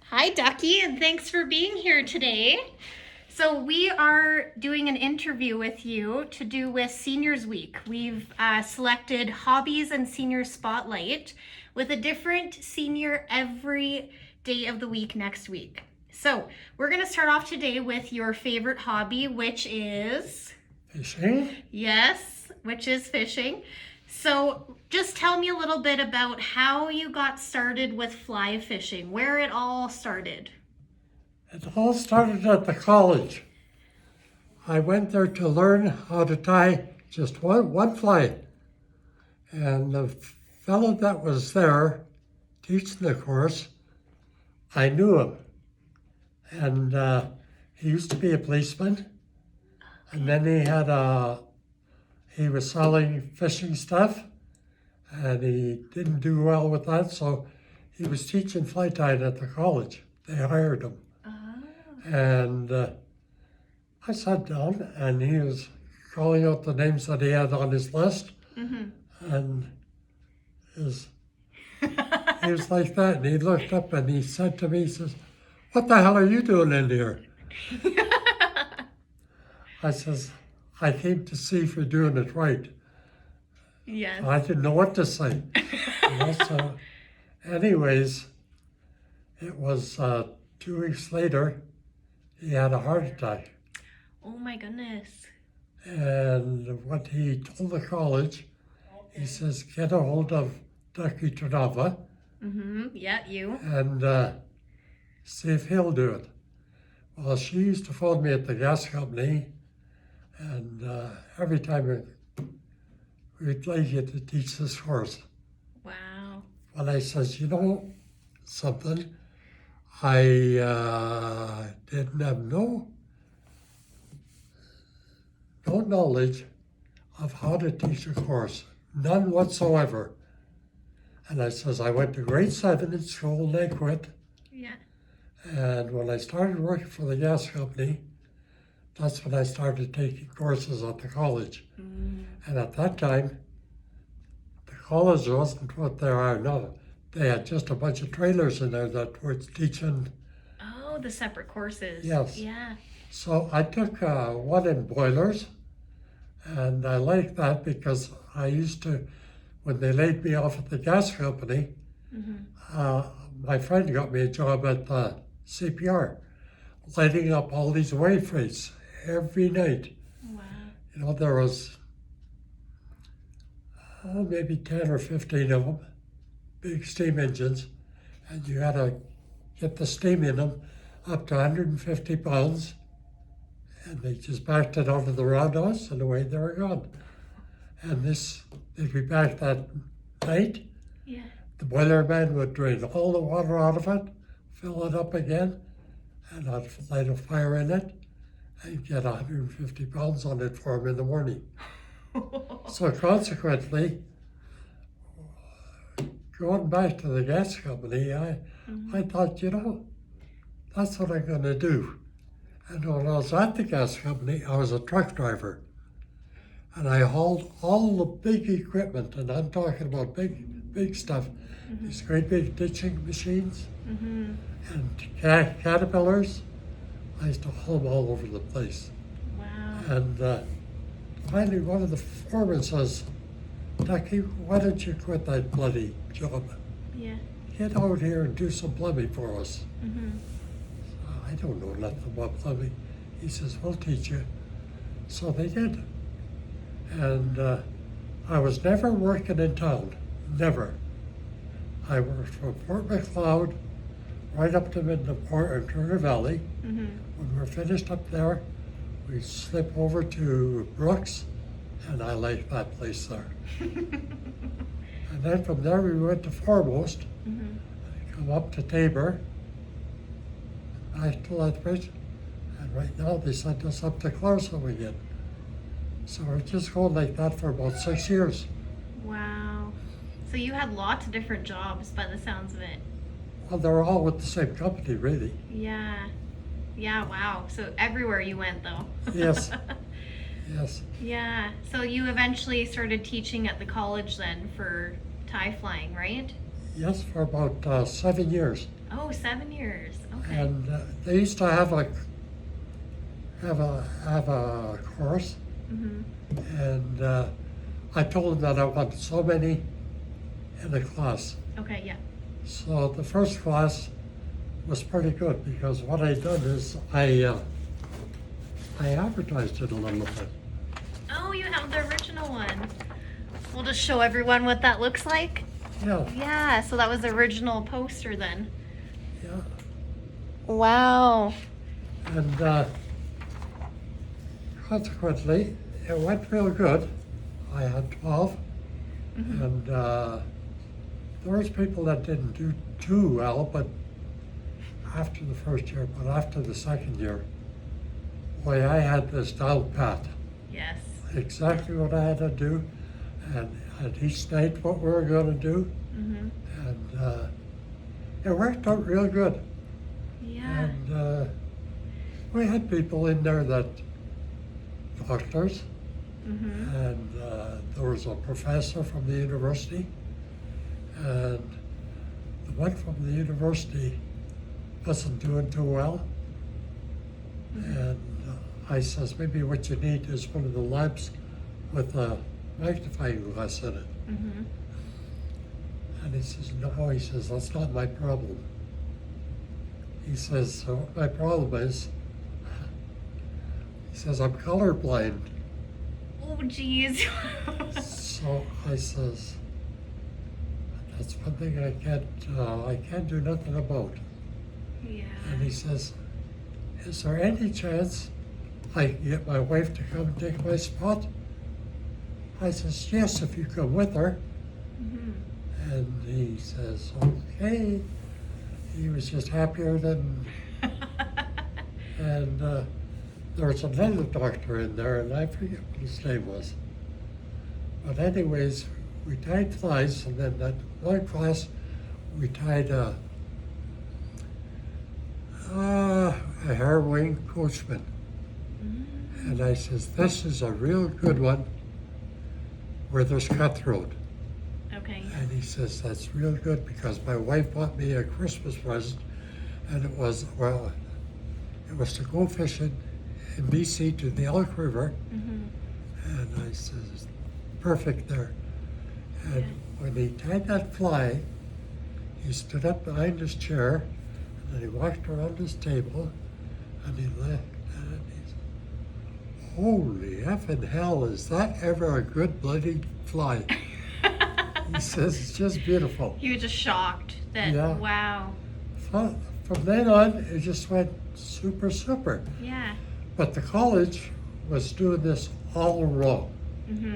Hi, Ducky, and thanks for being here today. So we are doing an interview with you to do with Seniors Week. We've selected Hobbies and Senior Spotlight with a different senior every day of the week next week. So we're going to start off today with your favorite hobby, which is... Fishing? Yes, which is fishing. So just tell me a little bit about how you got started with fly fishing, where it all started. It all started at the college. I went there to learn how to tie just one fly. And the fellow that was there teaching the course, I knew him. And he used to be a policeman. And then he was selling fishing stuff. And he didn't do well with that, so he was teaching fly tying at the college. They hired him. And I sat down, and he was calling out the names that he had on his list, and he was like that. And he looked up and he said to me, he says, "What the hell are you doing in here?" I says, "I came to see if you're doing it right." Yes. I didn't know what to say. So, anyways, it was 2 weeks later, he had a heart attack. Oh my goodness. And what he told the college, he says, "Get a hold of Ducky Tarnava Yeah, you. and see if he'll do it." Well, she used to phone me at the gas company, and every time we'd like you to teach this course. Wow. Well, I says, "You know something, I didn't have no knowledge of how to teach a course, none whatsoever." And I says, "I went to grade 7 in school and I quit. Yeah. And when I started working for the gas company, that's when I started taking courses at the college. And at that time, the college wasn't what they are now. They had just a bunch of trailers in there that were teaching." Oh, the separate courses. Yes. Yeah. So I took one in boilers, and I liked that because I used to, when they laid me off at the gas company, my friend got me a job at the CPR, lighting up all these wave freights every night. Wow. You know, there was maybe 10 or 15 of them, big steam engines, and you had to get the steam in them up to 150 pounds, and they just backed it onto the roundhouse, and away they were gone. And they'd be back that night. Yeah. The boiler man would drain all the water out of it, fill it up again, and I'd light a fire in it and get 150 pounds on it for him in the morning. So consequently, going back to the gas company, I thought, you know, that's what I'm going to do. And when I was at the gas company, I was a truck driver. And I hauled all the big equipment, and I'm talking about big stuff, these great big ditching machines and caterpillars. I used to haul them all over the place. Wow. And finally, one of the foremen says, "Ducky, why don't you quit that bloody job? Yeah. Get out here and do some plumbing for us." I don't know nothing about plumbing. He says, "We'll teach you." So they did. And I was never working in town, never. I worked from Fort McLeod right up to Midnaport and Turner Valley. When we're finished up there, we slip over to Brooks, and I liked that place there. And then from there we went to Foremost, come up to Tabor, back to Lethbridge, and right now they sent us up to Clarkson again. So we're just going like that for about 6 years. Wow. So you had lots of different jobs by the sounds of it. Well, they're all with the same company, really. Yeah. Yeah, wow. So everywhere you went, though. Yes. Yes. Yeah. So you eventually started teaching at the college then for tie flying, right? Yes, for about 7 years. Oh, Oh, 7 years. Okay. And they used to have a course, Mm-hmm. and I told them that I wanted so many in the class. Okay, yeah. So the first class was pretty good because what I done is I advertised it a little bit. Oh, you have the original one. We'll just show everyone what that looks like. Yeah, Yeah, so that was the original poster then. yeah. Wow. And consequently, it went real good. I had 12, Mm-hmm. and there was people that didn't do too well, but after the first year, but after the second year, boy, I had this down pat. Yes. Exactly what I had to do, and each night what we were going to do, Mm-hmm. and it worked out real good. Yeah. And we had people in there that doctors, Mm-hmm. and there was a professor from the university, and the one from the university wasn't doing too well, and I says, maybe what you need is one of the labs with a magnifying glass in it. Mm-hmm. And he says, no, he says, that's not my problem. He says, so what my problem is, he says, I'm colorblind. Oh, geez. So I says, that's one thing I can't do nothing about. Yeah. And he says, is there any chance I can get my wife to come take my spot? I says, yes, if you come with her. Mm-hmm. And he says, okay. He was just happier than, and there was another doctor in there, and I forget what his name was. But anyways, we tied flies, and then that one class, we tied a harrowing coachman. Mm-hmm. And I says, this is a real good one where there's cutthroat. Okay. And he says, that's real good because my wife bought me a Christmas present, and it was to go fishing in BC to the Elk River. Mm-hmm. And I says, perfect there. And Yeah. when he tied that fly, he stood up behind his chair, and then he walked around his table, and he left, and he said, holy effing hell, is that ever a good bloody fly? He says, it's just beautiful. He was just shocked that, Yeah. wow. From then on, it just went super, super. Yeah. But the college was doing this all wrong. Mm-hmm.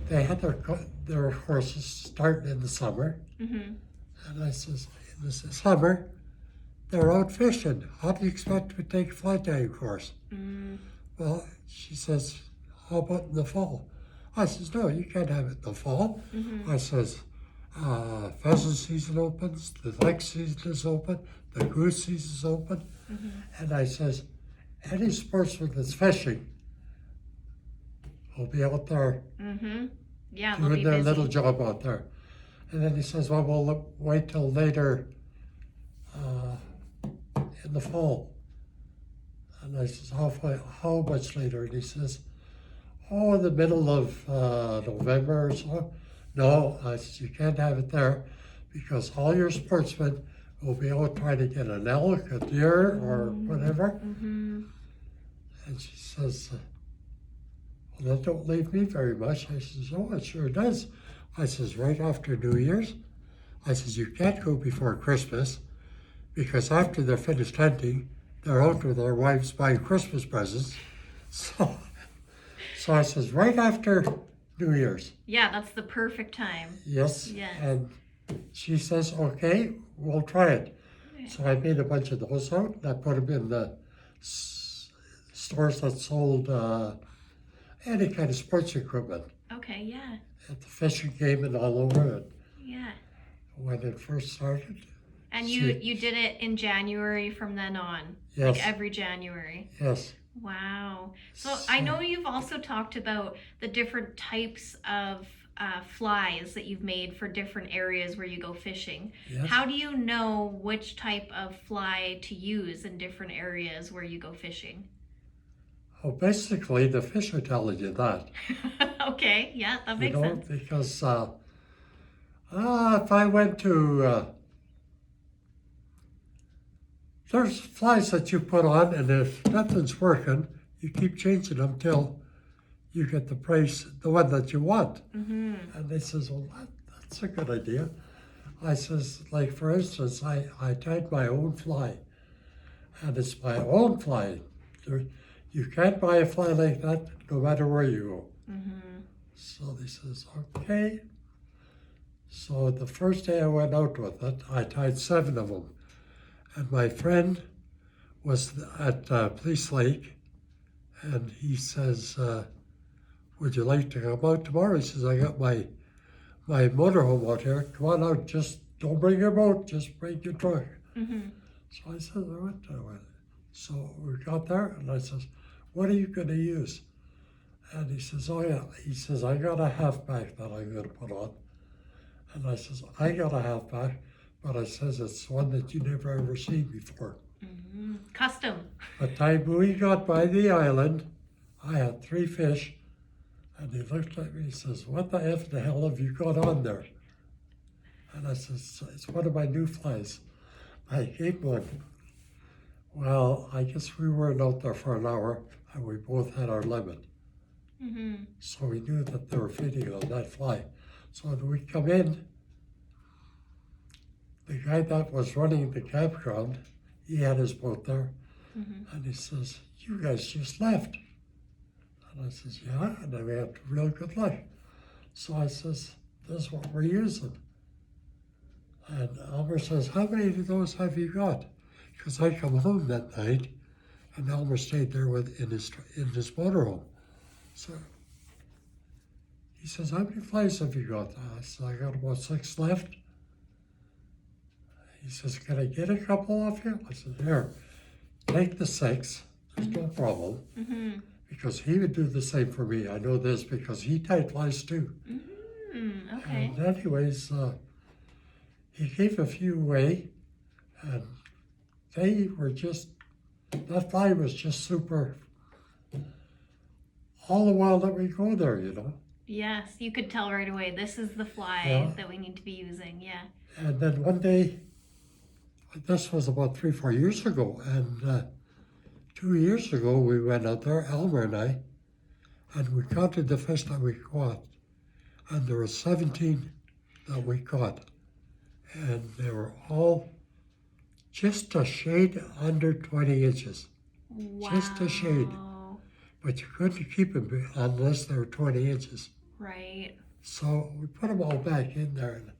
They had their courses starting in the summer, Mm-hmm. and I says, in the summer, they're out fishing. How do you expect to take a fly tying course? Mm. Well, she says, how about in the fall? I says, no, you can't have it in the fall. Mm-hmm. I says, pheasant season opens, the lake season is open, the goose season is open. Mm-hmm. And I says, any sportsman that's fishing will be out there Mm-hmm. Yeah, they'll doing be their busy. little job out there. And then he says, well, we'll wait till later in the fall. And I says, how much later? And he says, oh, in the middle of November or so. No, I said, you can't have it there because all your sportsmen will be out trying to get an elk, a deer, or whatever. Mm-hmm. And she says, well, that don't leave me very much. I says, oh, it sure does. I says, right after New Year's. I says, you can't go before Christmas because after they're finished hunting, they're out with their wives buying Christmas presents. So I says, right after New Year's. Yeah, that's the perfect time. Yes. Yes. And she says, okay, we'll try it. So I made a bunch of those out and I put them in the stores that sold any kind of sports equipment. Okay, yeah. At the fishing game and all over it. Yeah. When it first started. And you did it in January from then on? Yes. Like every January? Yes. Wow. So I know you've also talked about the different types of flies that you've made for different areas where you go fishing. Yes. How do you know which type of fly to use in different areas where you go fishing? Well, basically, the fish are telling you that. Okay, yeah, that makes sense. Because if I went to, there's flies that you put on, and if nothing's working, you keep changing them till you get the price, the one that you want. Mm-hmm. And they says, well, that's a good idea. I says, like for instance, I tied my own fly, and it's my own fly. You can't buy a fly like that no matter where you go. Mm-hmm. So they says, okay. So the first day I went out with it, I tied 7 of them. And my friend was at Police Lake, and he says, would you like to come out tomorrow? He says, I got my motorhome out here. Come on out, just don't bring your boat, just bring your truck. Mm-hmm. So I said, I went to it. So we got there, and I says, what are you going to use? And he says, oh yeah. He says, I got a halfback that I'm going to put on. And I says, I got a halfback, but I says, it's one that you never ever seen before. Mm-hmm. Custom. The time we got by the island, I had 3 fish, and he looked at me, he says, what the F the hell have you got on there? And I says, it's one of my new flies. I gave one. Well, I guess we weren't out there for an hour, and we both had our limit. Mm-hmm. So we knew that they were feeding on that fly. So when we come in, the guy that was running the campground, he had his boat there, Mm-hmm. and he says, you guys just left. And I says, yeah, and then we had real good luck. So I says, this is what we're using. And Elmer says, how many of those have you got? Because I come home that night, and Elmer stayed there in his motorhome. So he says, how many flies have you got? I said, I got about 6 left. He says, can I get a couple off you? I said, here, take the 6. There's no problem. Mm-hmm. Because he would do the same for me. I know this because he tied flies too. Mm-hmm. Okay. And anyways, he gave a few away, and they were just, that fly was just super all the while that we go there, you know. Yes, you could tell right away, this is the fly Yeah. that we need to be using, yeah. And then one day, this was about 3-4 years ago, and 2 years ago we went out there, Elmer and I, and we counted the fish that we caught, and there were 17 that we caught, and they were all just a shade under 20 inches, Wow. just a shade. But you couldn't keep them unless they were 20 inches. Right. So we put them all back in there. And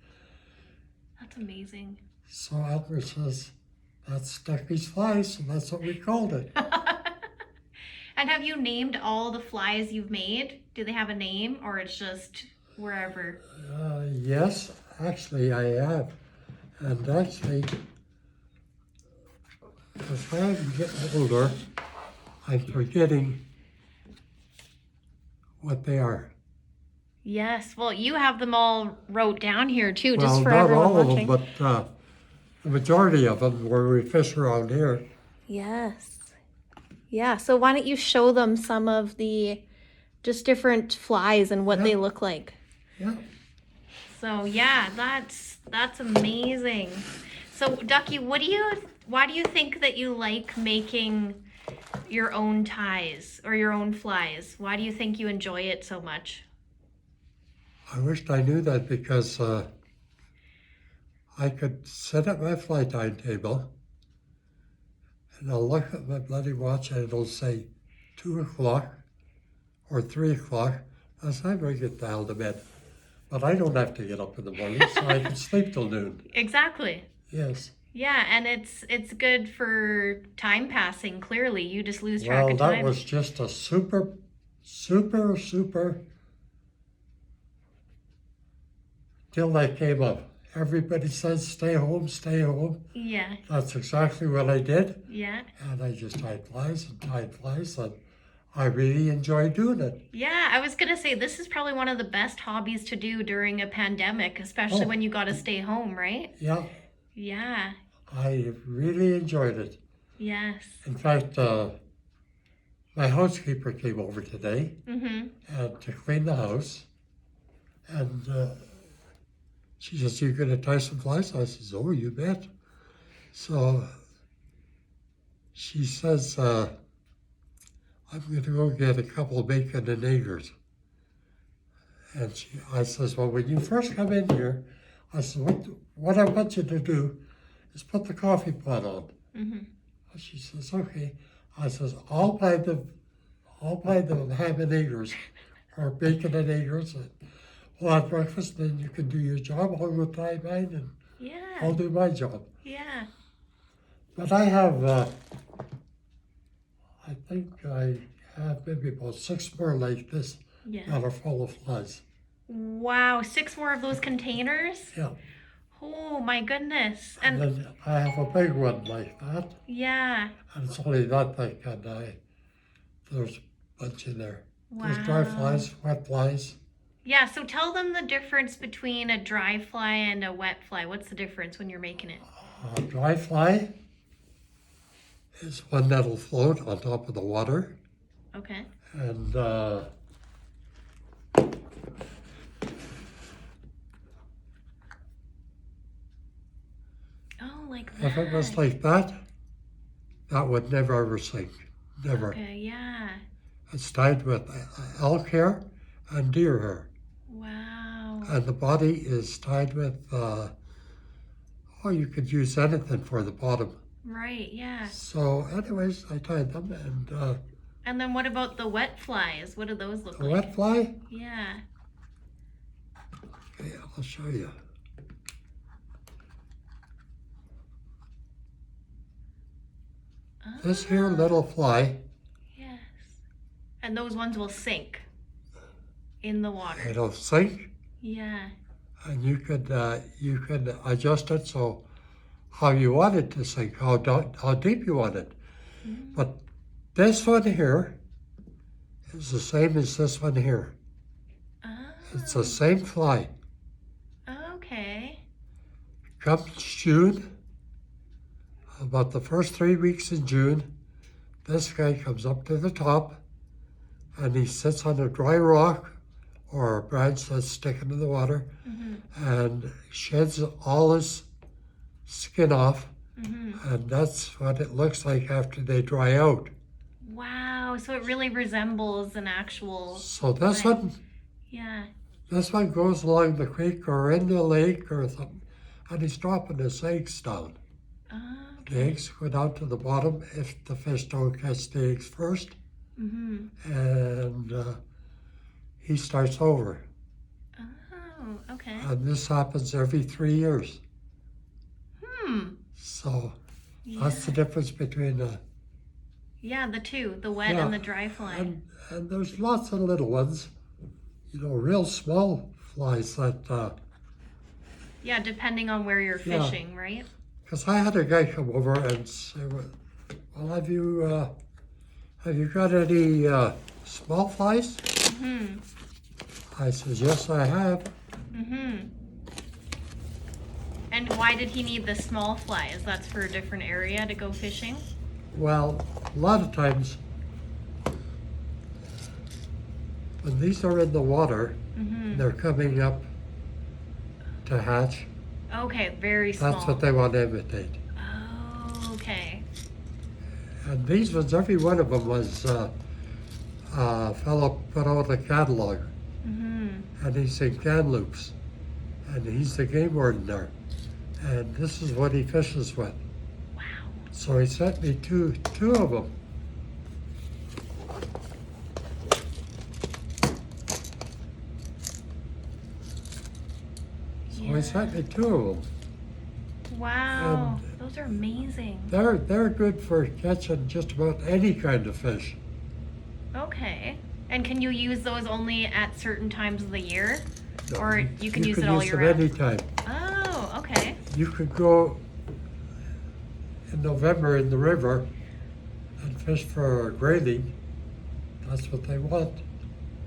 That's amazing. so Elmer says, that's Ducky's flies, and that's what we called it. And have you named all the flies you've made? Do they have a name, or it's just wherever? Yes, actually I have. And actually, as I'm getting older, I'm forgetting what they are. Yes. Well, you have them all wrote down here too, just Well, for not everyone all of watching. them, but the majority of them where we fish around here. Yes. Yeah. So why don't you show them some of the just different flies and what Yeah. they look like? Yeah. So yeah, that's amazing. So Ducky, why do you think that you like making your own ties or your own flies? Why do you think you enjoy it so much? I wished I knew that because I could sit at my fly tying table and I'll look at my bloody watch and it'll say 2 o'clock or 3 o'clock. That's time I get down to bed. But I don't have to get up in the morning, so I can sleep till noon. Exactly. Yes. Yeah, and it's good for time passing. Clearly, you just lose track Well, of that time. was just a super till that came up. Everybody says stay home, stay home. Yeah, That's exactly what I did. yeah. And I just tied flies, and I really enjoy doing it. Yeah, I was gonna say this is probably one of the best hobbies to do during a pandemic, especially Oh. when you gotta stay home, right? Yeah, Yeah. I really enjoyed it. Yes. In fact, my housekeeper came over today Mm-hmm. and to clean the house, and she says, "You gonna tie some flies?" I says, "Oh, you bet." So she says, "I'm gonna go get a couple of bacon and eggers." And I says, "Well, when you first come in here," I said, "What I want you to do is put the coffee pot on." Mm-hmm. She says, "Okay." I says, I'll buy the ham and eggers or bacon and eggers. And we'll have breakfast, then you can do your job. I'll go tie mine and Yeah. I'll do my job." Yeah. But I have, I think I have maybe about 6 more like this Yeah. that are full of flies. Wow, 6 more of those containers? Yeah. Oh my goodness. And And then I have a big one like that, yeah. and it's only that big, and there's a bunch in there. There's dry Wow. flies, wet flies. Yeah, so tell them the difference between a dry fly and a wet fly. What's the difference when you're making it? A dry fly is one that'll float on top of the water, Okay. and Oh, like if it was that. like that, that would never ever sink. Never. Okay, yeah. It's tied with elk hair and deer hair, Wow. and the body is tied with. You could use anything for the bottom. Right, yeah. So, anyways, I tied them, and And then what about the wet flies? What do those look the like? wet fly. Yeah. Okay, I'll show you. This here Ah, little fly, yes. And those ones will sink in the water. it'll sink, Yeah. and you could adjust it so how you want it to sink, how deep you want it. Mm. But this one here is the same as this one here. It's the same fly. Okay. Comes June, about the first 3 weeks in June, this guy comes up to the top, and he sits on a dry rock or a branch that's sticking in the water, Mm-hmm. and sheds all his skin off, Mm-hmm. and that's what it looks like after they dry out. Wow. So it really resembles an actual. So this fly. one, Yeah. this one goes along the creek or in the lake or something, and he's dropping his eggs down. The Okay. eggs go down to the bottom if the fish don't catch the eggs first, Mm-hmm. and he starts over. Oh, okay. And this happens every 3 years. Hmm. So Yeah. that's the difference between Yeah, the two, the wet Yeah, and the dry fly. and there's lots of little ones, real small flies that, Yeah, depending on where you're Yeah. fishing, right? because I had a guy come over and say, well, have you got any small flies? Mm-hmm. I says, yes, I have. Mm-hmm. And why did he need the small flies? That's for a different area to go fishing? Well, a lot of times when these are in the water, Mm-hmm. they're coming up to hatch. Okay, very small. That's what they want to imitate. Oh, okay. And these ones, every one of them was a fellow put out a catalog, Mm-hmm. and he's in Kamloops, and he's the game warden there. And this is what he fishes with. Wow. So he sent me two of them. So he sent me 2 of them. Wow. Those are amazing. They're good for catching just about any kind of fish. Okay. And can you use those only at certain times of the year? No, Or you can use it all year them round? anytime. Oh, okay. You could go in November in the river and fish for grayling, That's what they want.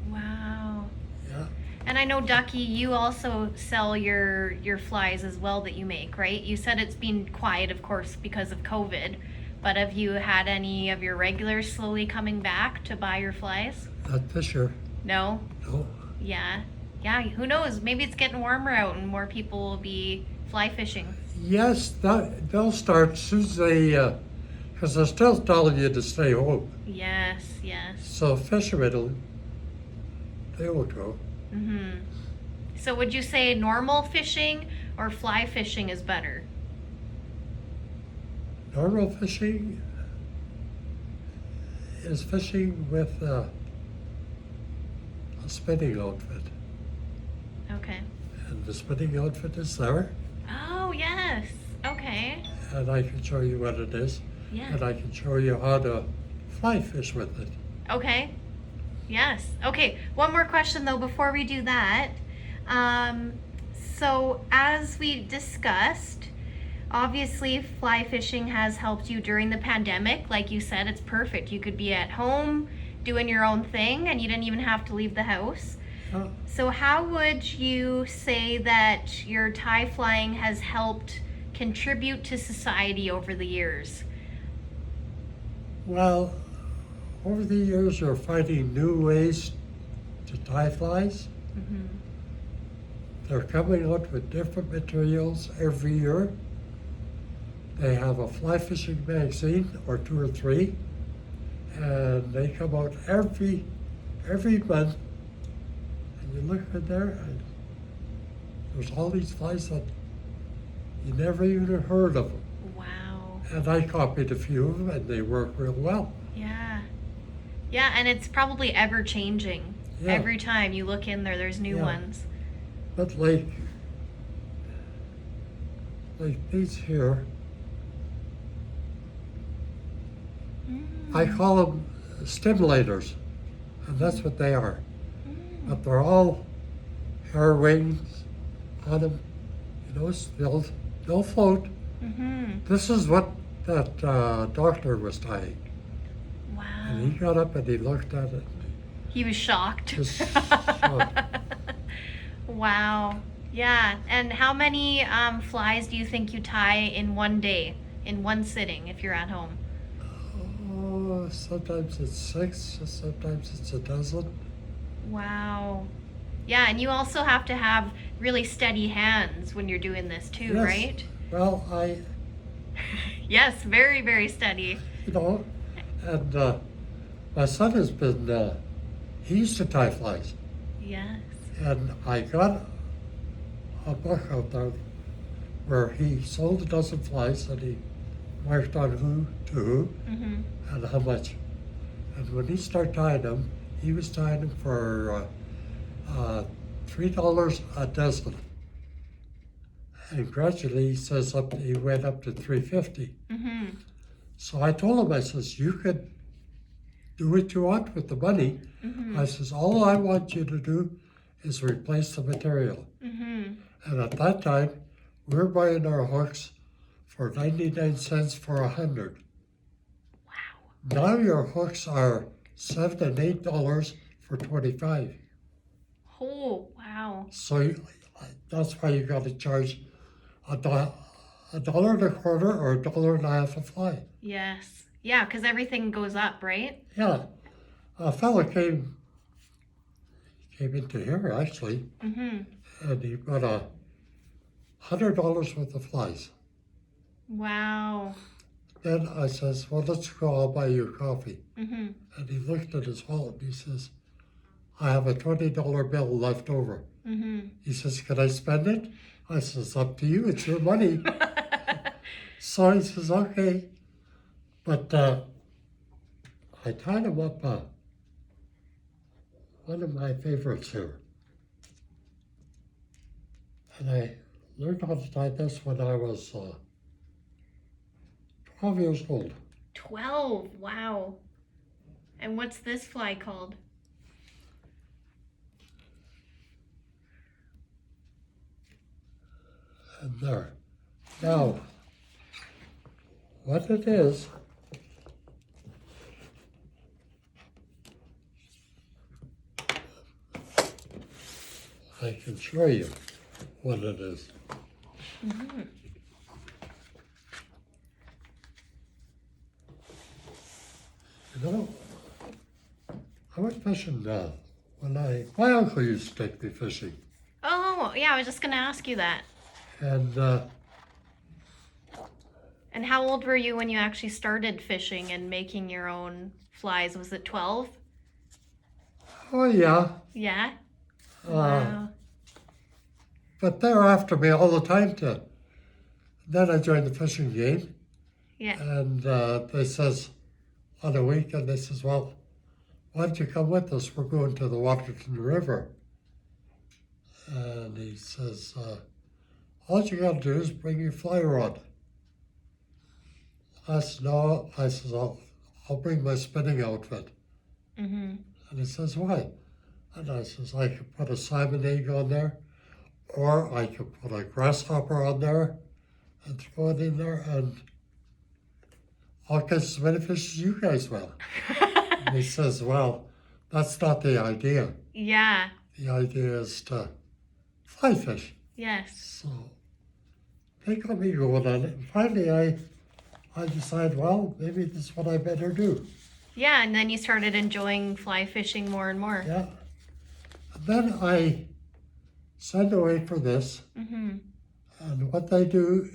Wow. Yeah. And I know, Ducky, you also sell your flies as well that you make, right? You said it's been quiet, of course, because of COVID. But have you had any of your regulars slowly coming back to buy your flies? Not this year. No? No. Yeah. Yeah, who knows? Maybe it's getting warmer out and more people will be fly fishing. Yes, they'll start as soon as they, because they're still telling you to stay home. Yes, yes. So fishermen, they will go. Mm-hmm. So would you say normal fishing or fly fishing is better? Normal fishing is fishing with a spinning outfit. Okay. And the spinning outfit is there, Oh, yes. Okay. and I can show you what it is, Yeah. and I can show you how to fly fish with it. Okay. Yes. Okay. One more question though before we do that. So as we discussed, obviously fly fishing has helped you during the pandemic. Like you said, it's perfect. You could be at home doing your own thing and you didn't even have to leave the house. Uh, So how would you say that your tie flying has helped contribute to society over the years? Well, over the years, you're finding new ways to tie flies. Mm-hmm. They're coming out with different materials every year. They have a fly fishing magazine, or 2 or 3, and they come out every month. And you look in there, and there's all these flies that you never even heard of them. Wow. And I copied a few of them, and they work real well. Yeah. Yeah, and it's probably ever changing. Yeah. Every time you look in there, there's new Yeah. ones. But like these here, I call them stimulators, and that's what they are. But they're all hair wings on them, you know, they'll float. Mm-hmm. This is what that doctor was tying. Wow. And he got up and he looked at it. He was shocked. Just shocked. Wow. Yeah. And how many flies do you think you tie in one day, in one sitting, if you're at home? Oh, sometimes it's 6, sometimes it's a dozen. Wow. Yeah, and you also have to have really steady hands when you're doing this too, Yes. right? Well, Yes, very, very steady. you know, and my son has been, he used to tie flies. Yes. And I got a book out there where he sold a dozen flies and he marked on who to who Mm-hmm. and how much. And when he started tying them, he was tying them for $3 a dozen. And gradually he went up to $3.50. Mm-hmm. So I told him, I says, you could do what you want with the money. Mm-hmm. I says, all I want you to do is replace the material. Mm-hmm. And at that time, we were buying our hooks for 99 cents for 100. Wow. Now your hooks are $7 and $8 for 25. Oh, wow. So that's why you got to charge a dollar and a quarter or $1.50 a fly. Yes. Yeah, because everything goes up, right? Yeah, a fellow came into here actually, Mm-hmm. and he bought $100 worth of flies. Wow. Then I says, well, let's go, I'll buy you coffee. Mm-hmm. And he looked at his wallet and he says, I have a $20 bill left over. Mm-hmm. He says, can I spend it? I says, up to you, it's your money. So he says, okay. But I tied him up one of my favorites here. And I learned how to tie this when I was 12 years old. 12. Wow. And what's this fly called? And there. Now, what it is, I can show you what it is. Mm-hmm. You know, I went fishing when my uncle used to take me fishing. Oh, yeah, I was just going to ask you that. And And how old were you when you actually started fishing and making your own flies? Was it 12? oh yeah, Yeah? uh, Wow. but they were after me all the time to. Then I joined the fishing game, Yeah. and they says on a weekend, they says, well, why don't you come with us? We're going to the Waterton River. And he says, all you got to do is bring your fly rod. I said, no. I says, I'll bring my spinning outfit. Mm-hmm. And he says, why? And I says, I could put a salmon egg on there, or I could put a grasshopper on there and throw it in there, and I'll catch as many fish as you guys will. And he says, well, that's not the idea. Yeah. The idea is to fly fish. Yes. So they got me going on it. And finally, I decided, well, maybe this is what I better do. Yeah, and then you started enjoying fly fishing more and more. Yeah. And then I signed away for this. Mm-hmm. And what they do,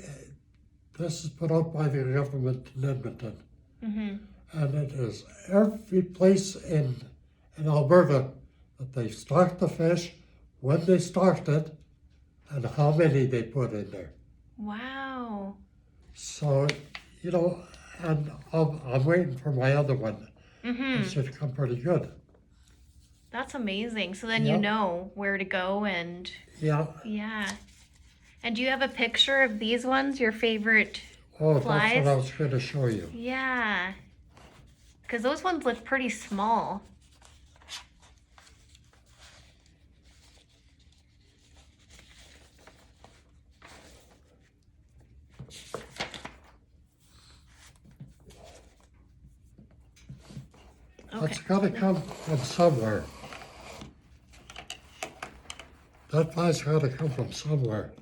this is put out by the government in Edmonton. Mm-hmm. And it is every place in Alberta that they start the fish, when they start it, and how many they put in there. Wow. So, you know, and I'm waiting for my other one. Mm-hmm. It should come pretty good. That's amazing. So then Yeah. you know where to go and Yeah. yeah. And do you have a picture of these ones, your favorite? Oh, Flies? that's what I was going to show you. Yeah. Because those ones look pretty small. That's got to come from somewhere. That fly's got to come from somewhere.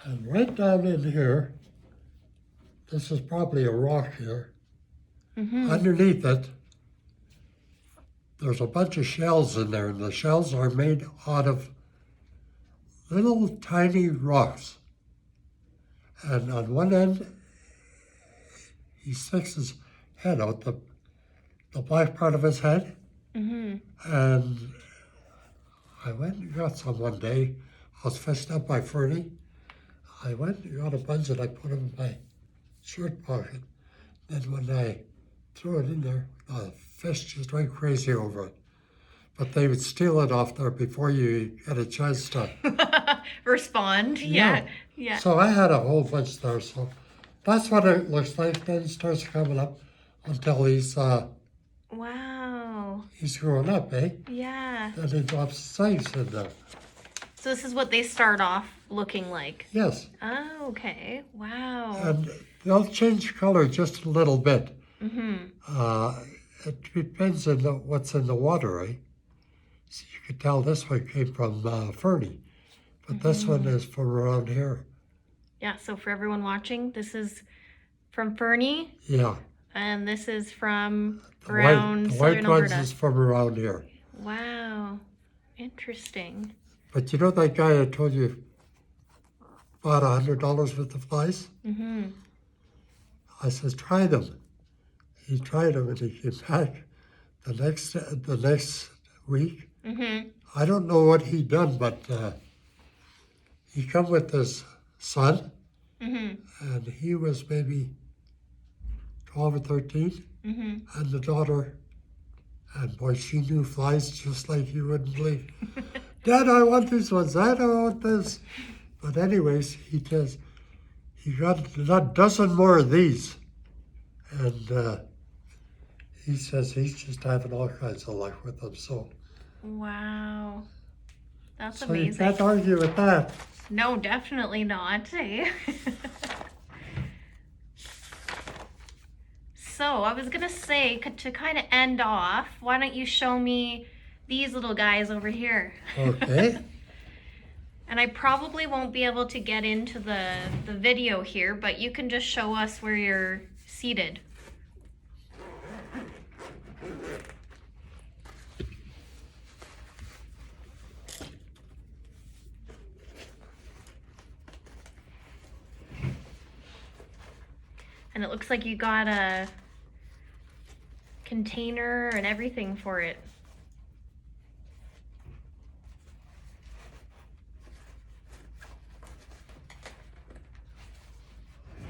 And right down in here, this is probably a rock here. Mm-hmm. Underneath it, there's a bunch of shells in there, and the shells are made out of little tiny rocks. And on one end, he sticks his head out, the black part of his head. Mm-hmm. And I went and got some one day. I was fishing up by Fernie. I went and got a bunch and I put them in my shirt pocket. Then when I threw it in there, the fish just went crazy over it. But they would steal it off there before you get a chance to Respond. Yeah. Yeah. So I had a whole bunch there. So that's what it looks like. Then it starts coming up until he's Wow. growing up, eh? Yeah. And he drops his eggs in there. So this is what they start off looking like. Yes. Oh, okay. Wow. And they'll change color just a little bit. Mm-hmm. It depends on what's in the water, eh? So you could tell this one came from Fernie, but this one is from around here. Yeah, so for everyone watching, this is from Fernie, Yeah. and this is from The around white southern ones Alberta. is from around here. Wow. Interesting. But you know that guy I told you bought $100 worth of flies? Mm-hmm. I says, try them. He tried them and he came back the next week. Mm-hmm. I don't know what he done, but he come with his son, Mm-hmm. and he was maybe 12 or 13, Mm-hmm. and the daughter, and boy, she knew flies just like you wouldn't believe. Dad, I want these ones. Dad, I want this. But anyways, he got a dozen more of these, and he says he's just having all kinds of luck with them. So, Wow. That's so you amazing. can't argue with that. No, definitely not. Eh? So I was gonna say to kind of end off, why don't you show me these little guys over here. Okay. And I probably won't be able to get into the video here, but you can just show us where you're seated. And it looks like you got a container and everything for it.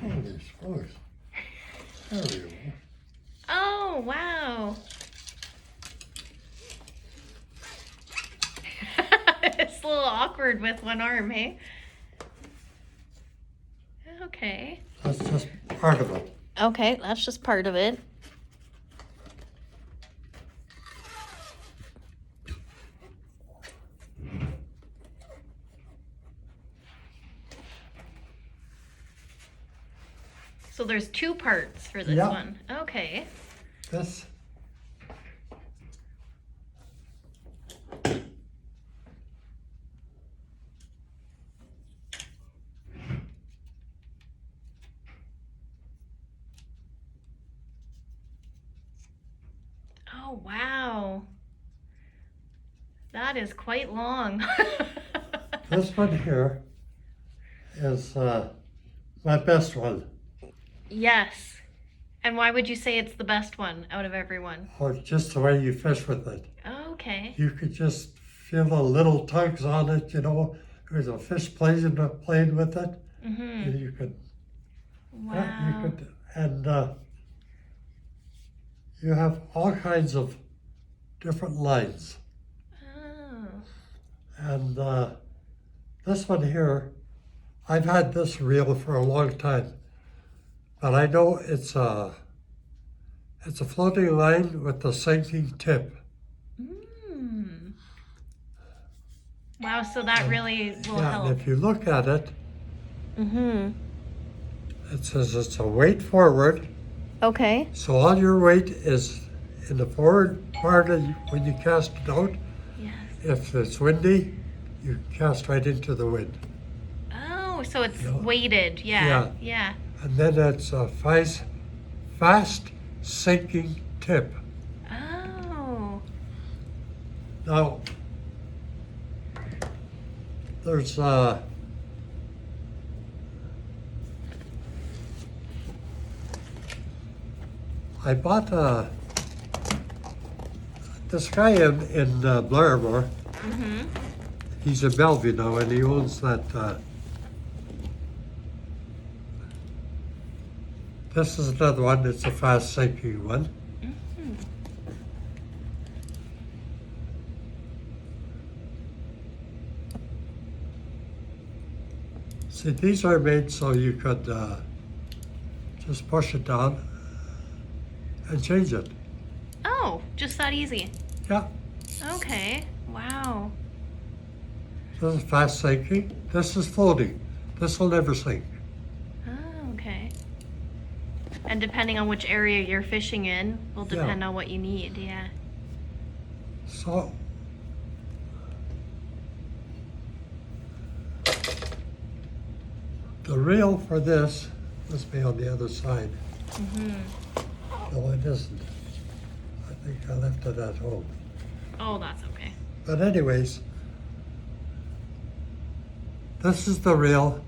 Holy smokes. There we go. Oh, wow. It's a little awkward with one arm, hey? Okay. That's just part of it. Okay, that's just part of it. So there's two parts for this Yeah. one. Okay. This. Oh, wow. That is quite long. This one here is my best one. Yes. And why would you say it's the best one out of everyone? Or just the way you fish with it. Okay. You could just feel the little tugs on it, you know. There's a fish playing with it. Mm-hmm. And you could, Wow. yeah, you could, and you have all kinds of different lines. Oh. And this one here, I've had this reel for a long time, but I know it's a floating line with a sinking tip. Mm. Wow, so that really will Yeah, help. and if you look at it, Mm-hmm. it says it's a weight forward. Okay. So all your weight is in the forward part when you cast it out. Yes. If it's windy, you cast right into the wind. Oh, so it's Yeah. weighted. Yeah. Yeah. Yeah. And then it's a fast sinking tip. Oh. Now, there's I bought this guy in Blairmore. Mm-hmm. He's in Bellevue now, and he owns that. This is another one. It's a fast sinking one. Mm-hmm. See, these are made so you could just push it down and change it. Oh, just that easy. Yeah, Okay. Wow. this is fast sinking. This is floating. This will never sink. Oh, okay. And depending on which area you're fishing in will depend on what you need. Yeah. So, the reel for this must be on the other side. Mm-hmm. No, it isn't. I think I left it at home. Oh, that's okay. But anyways, this is the reel.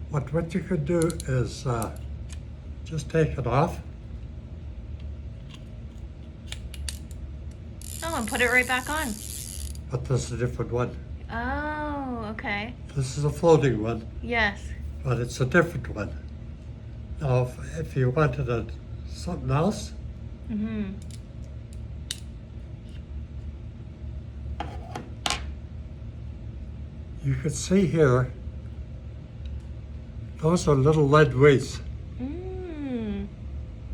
What you could do is just take it off. Oh, and put it right back on. But this is a different one. Oh, okay. This is a floating one, Yes. but it's a different one. Now, if you wanted something else, Mm-hmm. you could see here, those are little lead weights. Mm.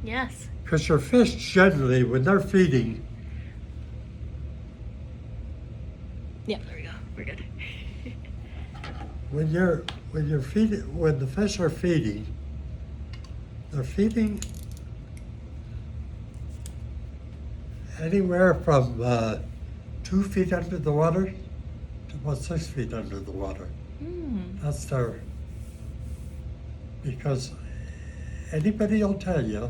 Yes. Because your fish generally, when they're feeding, Yeah, there we go. We're good. when the fish are feeding, they're feeding anywhere from 2 feet under the water to about 6 feet under the water. That's their, because anybody will tell you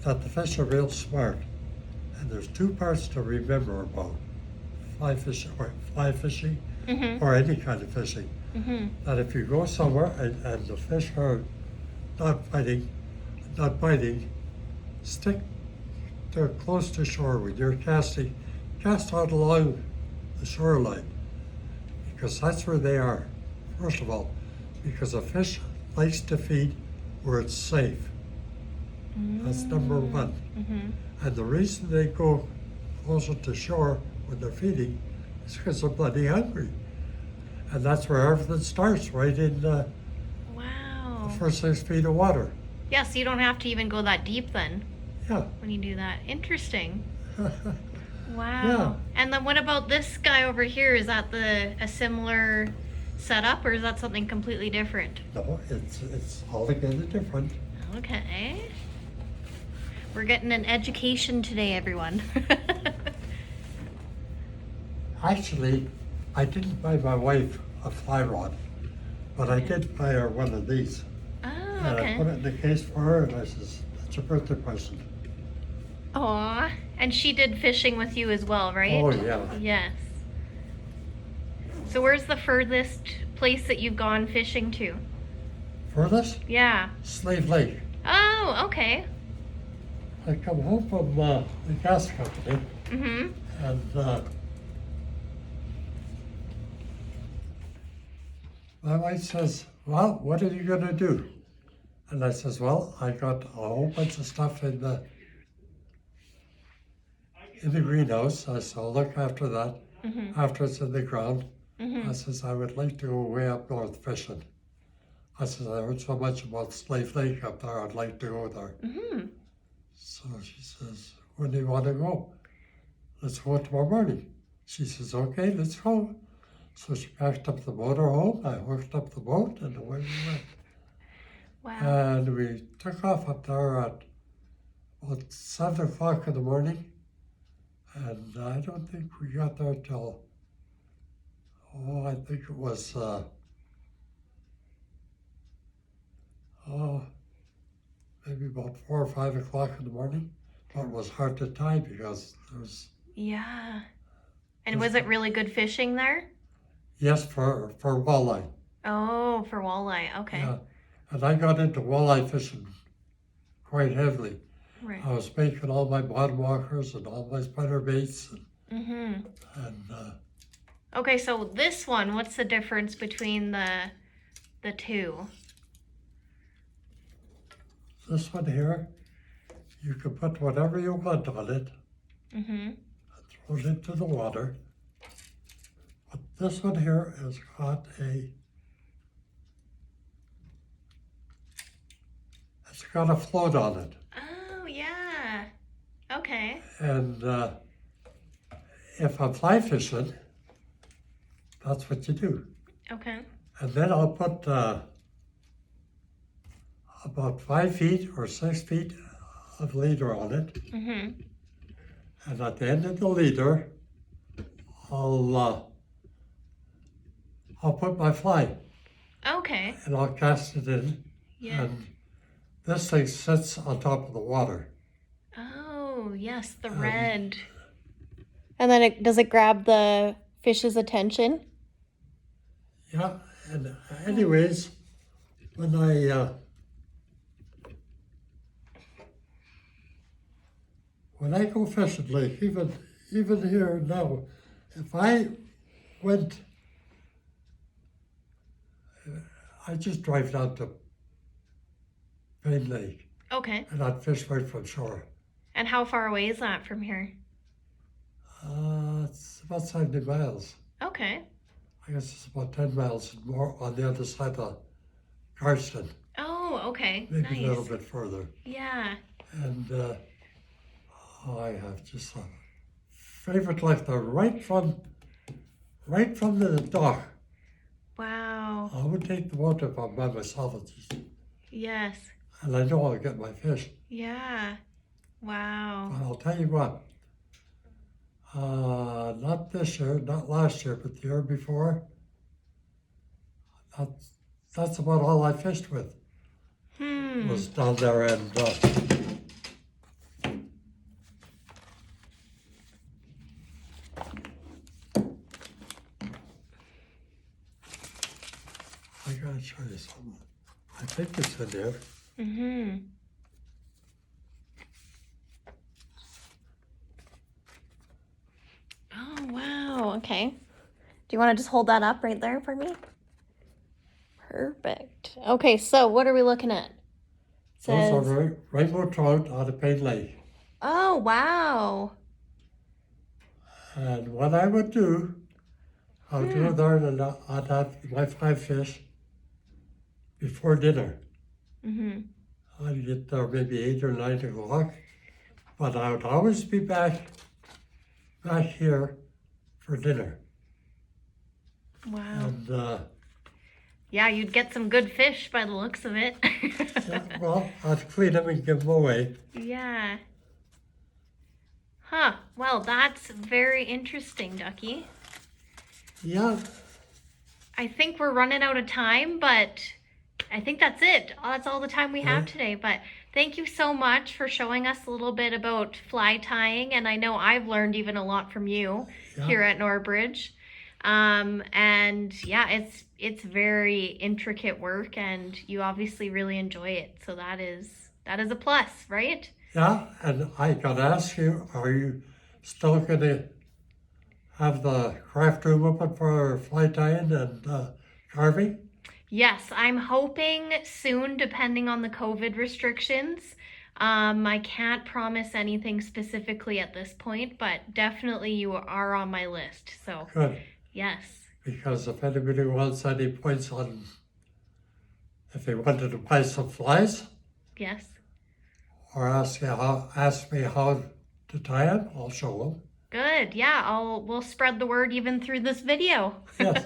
that the fish are real smart. And there's 2 parts to remember about fly fishing or any kind of fishing. That if you go somewhere and the fish are not biting, stick to close to shore when you're casting, cast out along the shoreline, because that's where they are. First of all, because a fish likes to feed where it's safe. That's number one. And the reason they go closer to shore when they're feeding is because they're bloody hungry. And that's where everything starts, right in the first 6 feet of water. Yeah, so you don't have to even go that deep then Yeah. when you do that. Interesting. Wow. Yeah. And then what about this guy over here? Is that a similar setup, or is that something completely different? No, it's altogether different. Okay. We're getting an education today, everyone. Actually, I didn't buy my wife a fly rod, but I did buy her one of these. Oh, And I okay. put it in the case for her, and I says, "That's your birthday present." Aw. And she did fishing with you as well, right? Oh, yeah. Yes. So where's the furthest place that you've gone fishing to? Furthest? Yeah. Slave Lake. Oh, okay. I come home from the gas company, Mm-hmm. and my wife says, "Well, what are you gonna do?" And I says, "Well, I got a whole bunch of stuff in the greenhouse." I said, "I'll look after that after it's in the ground." I says, "I would like to go way up north fishing." I says, "I heard so much about Slave Lake up there, I'd like to go there." So she says, "When do you want to go?" "Let's go tomorrow morning." She says, "Okay, let's go." So she packed up the motor home, I hooked up the boat, and away we went. Wow. And we took off up there at about 7 o'clock in the morning. And I don't think we got there till, I think it was, maybe about 4 or 5 o'clock in the morning. But it was hard to time because there was, Yeah. And was it really good fishing there? yes, for walleye. Oh, for walleye. Okay. Yeah. And I got into walleye fishing quite heavily. Right. I was making all my bottom walkers and all my spinner baits. Mm-hmm. And Okay, so this one, what's the difference between the two? this one here, you can put whatever you want on it Mm-hmm. and throw it into the water. But this one here has got it's got a float on it. Oh, yeah. Okay. And if I'm fly fishing, that's what you do. Okay. And then I'll put about 5 feet or 6 feet of leader on it. Mm-hmm. And at the end of the leader, I'll put my fly Okay. and I'll cast it in. Yeah. And this thing sits on top of the water. Oh, yes, the red. And then does it grab the fish's attention? Yeah, and anyways, when I go fishing, like even here now, if I went, I just drive down to Main Lake Okay. and I'd fish right from shore. And how far away is that from here? It's about 70 miles. Okay. I guess it's about 10 miles more on the other side of Garston, Oh, okay. maybe Nice. a little bit further. Yeah. And I have just a favorite like that right from the dock. Wow. I would take the boat if I'm by myself, Yes. and I know I'll get my fish. Yeah. Wow. But I'll tell you what, Not this year, not last year, but the year before. That's about all I fished with. Was down there, and I gotta show you something. I think it's in there. Oh, wow. Okay. Do you want to just hold that up right there for me? Perfect. Okay, so what are we looking at? Those are rainbow trout out of Pain Lake. Oh, wow. And what I would do, I would go there and I'd have my 5 fish before dinner. I'd get there maybe 8 or 9 o'clock, but I would always be back here for dinner. Wow. And Yeah, you'd get some good fish by the looks of it. yeah, well, I'd clean them and give them away. Yeah. Huh. Well, that's very interesting, Ducky. Yeah. I think we're running out of time, but I think that's it. That's all the time we have today. But thank you so much for showing us a little bit about fly tying. And I know I've learned even a lot from you here at Norbridge. And yeah, it's very intricate work, and you obviously really enjoy it. So that is a plus, right? Yeah, and I gotta ask you, are you still gonna have the craft room open for fly tying and carving? Yes, I'm hoping soon, depending on the COVID restrictions. I can't promise anything specifically at this point, but definitely you are on my list. So Good. yes. Because if anybody wants any points on if they wanted to buy some flies Yes. or ask me how to tie them, I'll show them. Good. Yeah, we'll spread the word even through this video. Yes.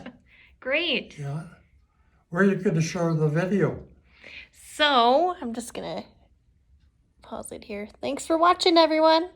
Great. Yeah. Where are you going to show the video? So I'm just gonna pause it here. Thanks for watching, everyone.